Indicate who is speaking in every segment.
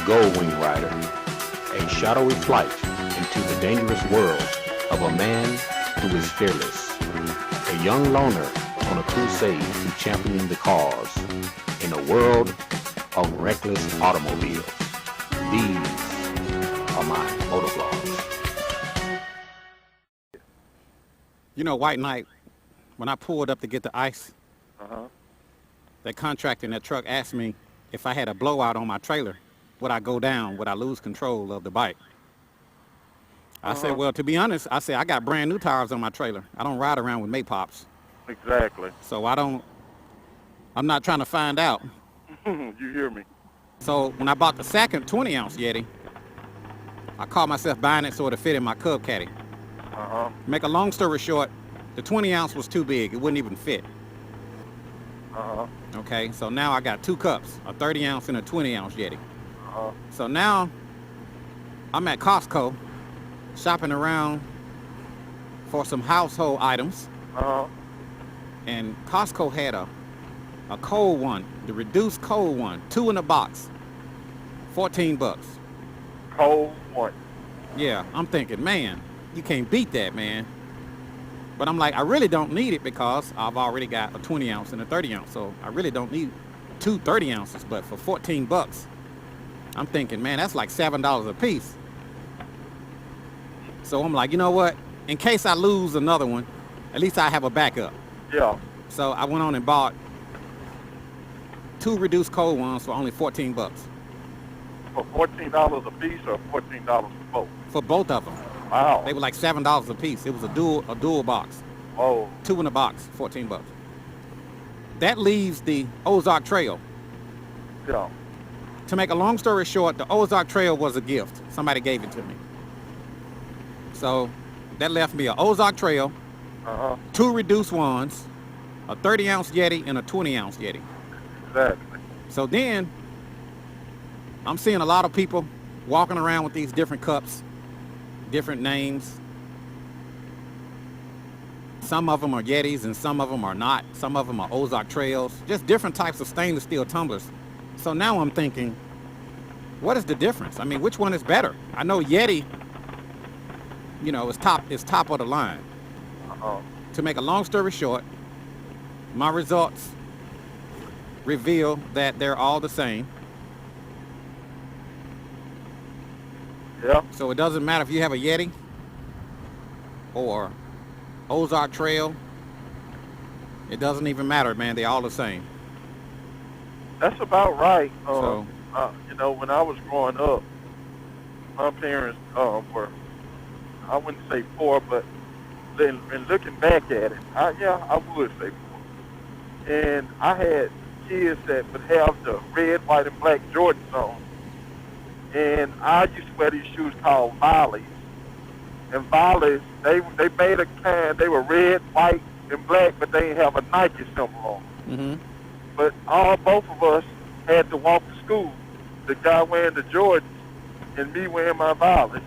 Speaker 1: Goldwing Rider, a shadowy flight into the dangerous world of a man who is fearless, a young loner on a crusade to champion the cause in a world of reckless automobiles. These are my motovlogs.
Speaker 2: You know, White Knight, when I pulled up to get the ice, that contractor in that truck asked me if I had a blowout on my trailer, would I go down? Would I lose control of the bike? I said, well, to be honest, I said, I got brand new tires on my trailer. I don't ride around with Maypops.
Speaker 3: Exactly.
Speaker 2: So I'm not trying to find out.
Speaker 3: You hear me?
Speaker 2: So when I bought the second 20-ounce Yeti, I caught myself buying it so it'd fit in my Cub Caddy. Make a long story short, the 20-ounce was too big. It wouldn't even fit. Okay, so now I got two cups, a 30-ounce and a 20-ounce Yeti. So now I'm at Costco shopping around for some household items. And Costco had a cold one, the reduced cold one, 2 in a box, $14.
Speaker 3: Cold one.
Speaker 2: Yeah, I'm thinking, man, you can't beat that, man. But I'm like, I really don't need it because I've already got a 20-ounce and a 30-ounce, so I really don't need two 30 ounces. But for $14, I'm thinking, man, that's like $7 a piece. So I'm like, you know what? In case I lose another one, at least I have a backup.
Speaker 3: Yeah.
Speaker 2: So I went on and bought 2 reduced cold ones for only $14.
Speaker 3: For $14 a piece or $14 for both?
Speaker 2: For both of them.
Speaker 3: Wow.
Speaker 2: They were like $7 a piece. It was a dual box.
Speaker 3: Oh.
Speaker 2: 2 in a box, $14. That leaves the Ozark Trail.
Speaker 3: Yeah.
Speaker 2: To make a long story short, the Ozark Trail was a gift. Somebody gave it to me. So that left me an Ozark Trail, 2 reduced ones, a 30-ounce Yeti, and a 20-ounce Yeti.
Speaker 3: Exactly.
Speaker 2: So then I'm seeing a lot of people walking around with these different cups, different names. Some of them are Yetis and some of them are not. Some of them are Ozark Trails, just different types of stainless steel tumblers. So now I'm thinking, what is the difference? I mean, which one is better? I know Yeti, you know, is top of the line. To make a long story short, my results reveal that they're all the same.
Speaker 3: Yeah.
Speaker 2: So it doesn't matter if you have a Yeti or Ozark Trail. It doesn't even matter, man. They're all the same.
Speaker 3: That's about right.
Speaker 2: So,
Speaker 3: you know, when I was growing up, my parents were, I wouldn't say poor, but then looking back at it, I would say poor. And I had kids that would have the red, white, and black Jordans on. And I used to wear these shoes called Volleys. And Volleys, they made a kind, they were red, white, and black, but they didn't have a Nike symbol on them. But both of us had to walk to school. The guy wearing the Jordans and me wearing my Volleys.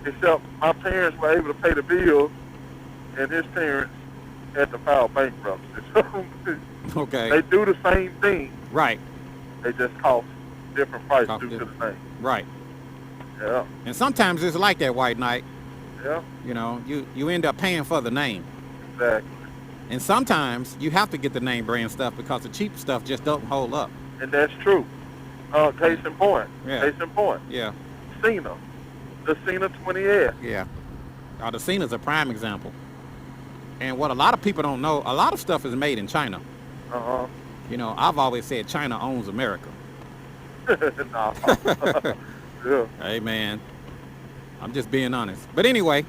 Speaker 3: Except my parents were able to pay the bills, and his parents had to file bankruptcy.
Speaker 2: okay.
Speaker 3: They do the same thing.
Speaker 2: Right.
Speaker 3: They just cost different price due to the name.
Speaker 2: Right.
Speaker 3: Yeah.
Speaker 2: And sometimes it's like that, White Knight.
Speaker 3: Yeah.
Speaker 2: You know, you end up paying for the name.
Speaker 3: Exactly.
Speaker 2: And sometimes you have to get the name brand stuff because the cheap stuff just don't hold up.
Speaker 3: And that's true. Case in point.
Speaker 2: Yeah.
Speaker 3: Case in point.
Speaker 2: Yeah.
Speaker 3: Cena. The Cena 20S.
Speaker 2: Yeah. The Cena's a prime example. And what a lot of people don't know, a lot of stuff is made in China. You know, I've always said China owns America.
Speaker 3: Nah. Yeah.
Speaker 2: Hey, man. I'm just being honest. But anyway,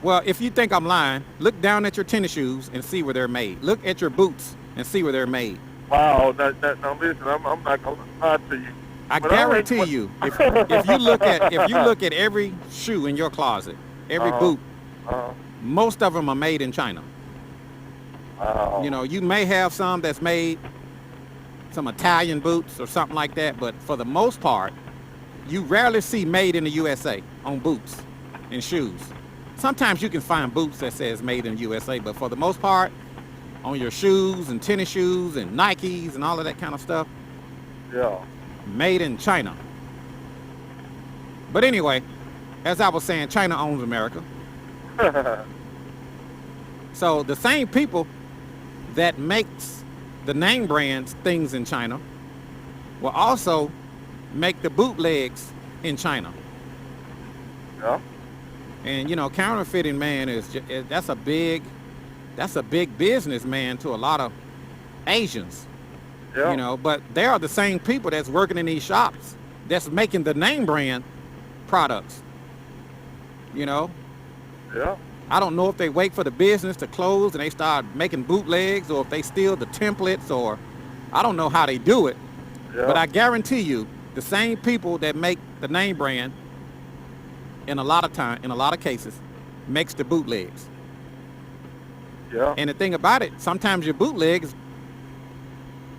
Speaker 2: well, if you think I'm lying, look down at your tennis shoes and see where they're made. Look at your boots and see where they're made.
Speaker 3: Wow. Now listen, I'm not going to lie to you.
Speaker 2: I guarantee you, if you look at every shoe in your closet, every boot, most of them are made in China.
Speaker 3: Wow.
Speaker 2: You know, you may have some that's made, some Italian boots or something like that, but for the most part, you rarely see made in the USA on boots. and shoes. Sometimes you can find boots that says made in USA, but for the most part, on your shoes and tennis shoes and Nikes and all of that kind of stuff,
Speaker 3: Yeah.
Speaker 2: made in China. But anyway, as I was saying, China owns America. So the same people that makes the name brands things in China will also make the bootlegs in China.
Speaker 3: Yeah.
Speaker 2: And you know, counterfeiting, man, that's a big business, man, to a lot of Asians.
Speaker 3: Yeah.
Speaker 2: You know, but they are the same people that's working in these shops that's making the name brand products. You know,
Speaker 3: Yeah.
Speaker 2: I don't know if they wait for the business to close and they start making bootlegs, or if they steal the templates, or I don't know how they do it.
Speaker 3: Yeah.
Speaker 2: But I guarantee you, the same people that make the name brand in a lot of cases, makes the bootlegs.
Speaker 3: Yeah.
Speaker 2: And the thing about it, sometimes your bootlegs,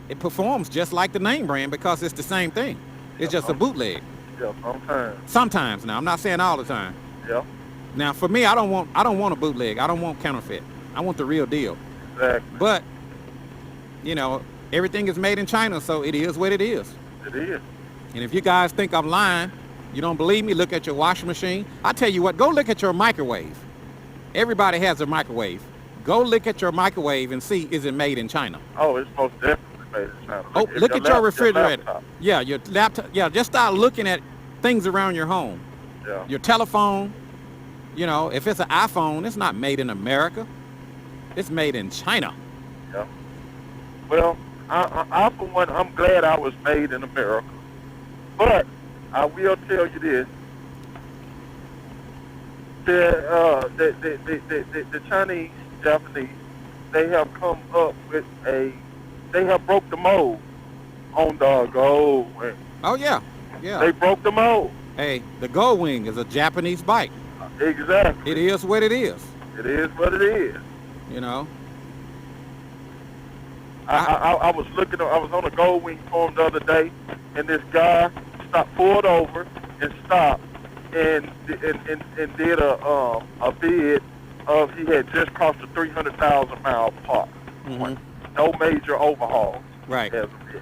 Speaker 2: it performs just like the name brand because it's the same thing. It's just a bootleg.
Speaker 3: Yeah. Sometimes.
Speaker 2: Sometimes. Now, I'm not saying all the time.
Speaker 3: Yeah.
Speaker 2: Now, for me, I don't want a bootleg. I don't want counterfeit. I want the real deal.
Speaker 3: Exactly.
Speaker 2: But, you know, everything is made in China, so it is what it is.
Speaker 3: It is.
Speaker 2: And if you guys think I'm lying, you don't believe me, look at your washing machine. I tell you what, go look at your microwave. Everybody has a microwave. Go look at your microwave and see, is it made in China?
Speaker 3: Oh, it's most definitely made in China.
Speaker 2: Oh, look at your refrigerator.
Speaker 3: Laptop.
Speaker 2: Yeah, your laptop. Yeah, just start looking at things around your home.
Speaker 3: Yeah.
Speaker 2: Your telephone. You know, if it's an iPhone, it's not made in America. It's made in China.
Speaker 3: Yeah. Well, I for one, I'm glad I was made in America. But I will tell you this: the Chinese, Japanese, they have come up with they have broke the mold on the Goldwing.
Speaker 2: Oh yeah, yeah.
Speaker 3: They broke the mold.
Speaker 2: Hey, the Goldwing is a Japanese bike.
Speaker 3: Exactly.
Speaker 2: It is what it is.
Speaker 3: It is what it is.
Speaker 2: You know.
Speaker 3: I was looking. I was on a Goldwing forum the other day, and this guy pulled over and stopped and did a bid of he had just crossed the 300,000 mile mark.
Speaker 2: Mm-hmm.
Speaker 3: No major overhauls.
Speaker 2: Right.
Speaker 3: As of yet.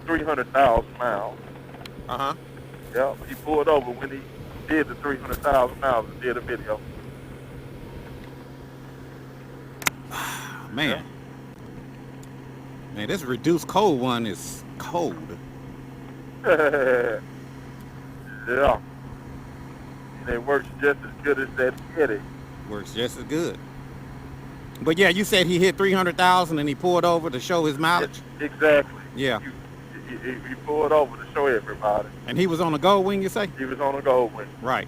Speaker 3: 300,000 miles.
Speaker 2: Uh-huh.
Speaker 3: Yeah. He pulled over when he did the 300,000 miles and did a video.
Speaker 2: Man. Man, this reduced cold one is cold.
Speaker 3: Yeah. And it works just as good as that Eddie.
Speaker 2: Works just as good. But yeah, you said he hit 300,000 and he pulled over to show his mileage?
Speaker 3: Exactly.
Speaker 2: Yeah.
Speaker 3: He pulled over to show everybody.
Speaker 2: And he was on a Goldwing, you say?
Speaker 3: He was on a Goldwing.
Speaker 2: Right.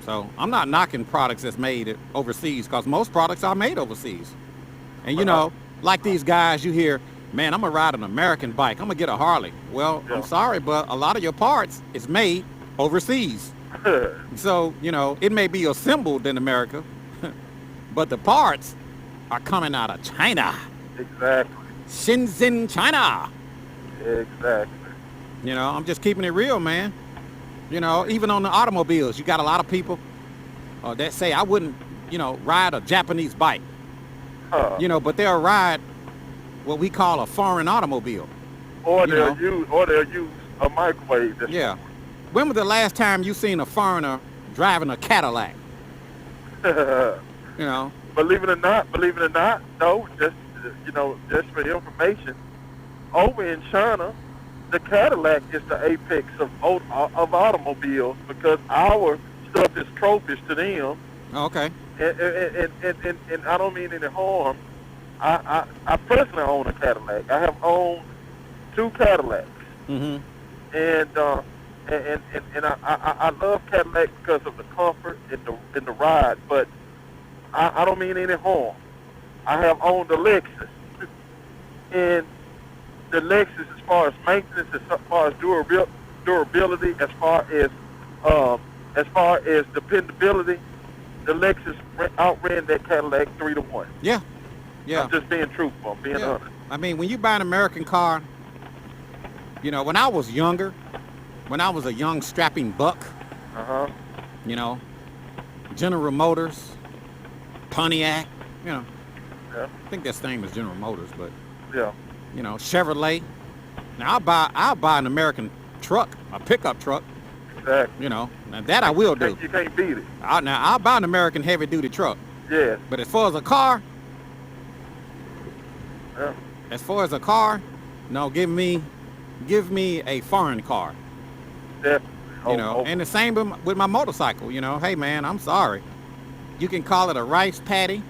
Speaker 2: So I'm not knocking products that's made overseas, because most products are made overseas. And you know, like these guys you hear, man, I'm gonna ride an American bike, I'm gonna get a Harley. Well,
Speaker 3: Yeah.
Speaker 2: I'm sorry, but a lot of your parts is made overseas. So, you know, it may be assembled in America, but the parts are coming out of China.
Speaker 3: Exactly.
Speaker 2: Shenzhen, China.
Speaker 3: Exactly.
Speaker 2: You know, I'm just keeping it real, man. You know, even on the automobiles, you got a lot of people that say, I wouldn't, you know, ride a Japanese bike. You know, but they'll ride what we call a foreign automobile.
Speaker 3: Or
Speaker 2: you
Speaker 3: they'll
Speaker 2: know?
Speaker 3: use a microwave.
Speaker 2: Yeah. When was the last time you seen a foreigner driving a Cadillac? You know?
Speaker 3: Believe it or not, no, just just for information, over in China, the Cadillac is the apex of automobiles, because our stuff is trophies to them.
Speaker 2: Oh, okay.
Speaker 3: And I don't mean any harm. I personally own a Cadillac. I have owned 2 Cadillacs.
Speaker 2: Mm-hmm.
Speaker 3: And I love Cadillac because of the comfort and the ride, but I don't mean any harm. I have owned a Lexus, and the Lexus, as far as maintenance, as far as durability, as far as dependability, the Lexus outran that Cadillac 3-1.
Speaker 2: Yeah. Yeah.
Speaker 3: I'm just being truthful. I'm being honest.
Speaker 2: I mean, when you buy an American car, you know, when I was younger, when I was a young strapping buck,
Speaker 3: Uh-huh.
Speaker 2: You know, General Motors, Pontiac, you know.
Speaker 3: Yeah.
Speaker 2: I think this name is General Motors, but
Speaker 3: Yeah.
Speaker 2: you know, Chevrolet. Now I'll buy an American truck, a pickup truck,
Speaker 3: Exactly.
Speaker 2: you know. Now that I will do.
Speaker 3: You can't beat it.
Speaker 2: I'll buy an American heavy duty truck.
Speaker 3: Yes.
Speaker 2: But as far as a car,
Speaker 3: Yeah.
Speaker 2: no, give me a foreign car.
Speaker 3: Definitely.
Speaker 2: You know, and the same with my motorcycle, you know. Hey man, I'm sorry. You can call it a rice paddy.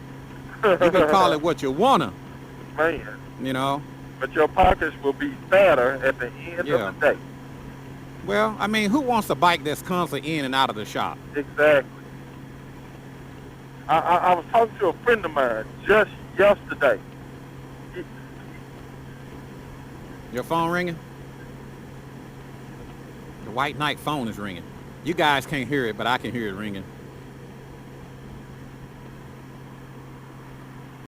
Speaker 2: You can call it what you wanna,
Speaker 3: Man.
Speaker 2: you know.
Speaker 3: But your pockets will be fatter at the end
Speaker 2: Yeah.
Speaker 3: of the day.
Speaker 2: Well, I mean, who wants a bike that's constantly in and out of the shop?
Speaker 3: Exactly. I was talking to a friend of mine just yesterday.
Speaker 2: Your phone ringing? The White Knight phone is ringing. You guys can't hear it, but I can hear it ringing.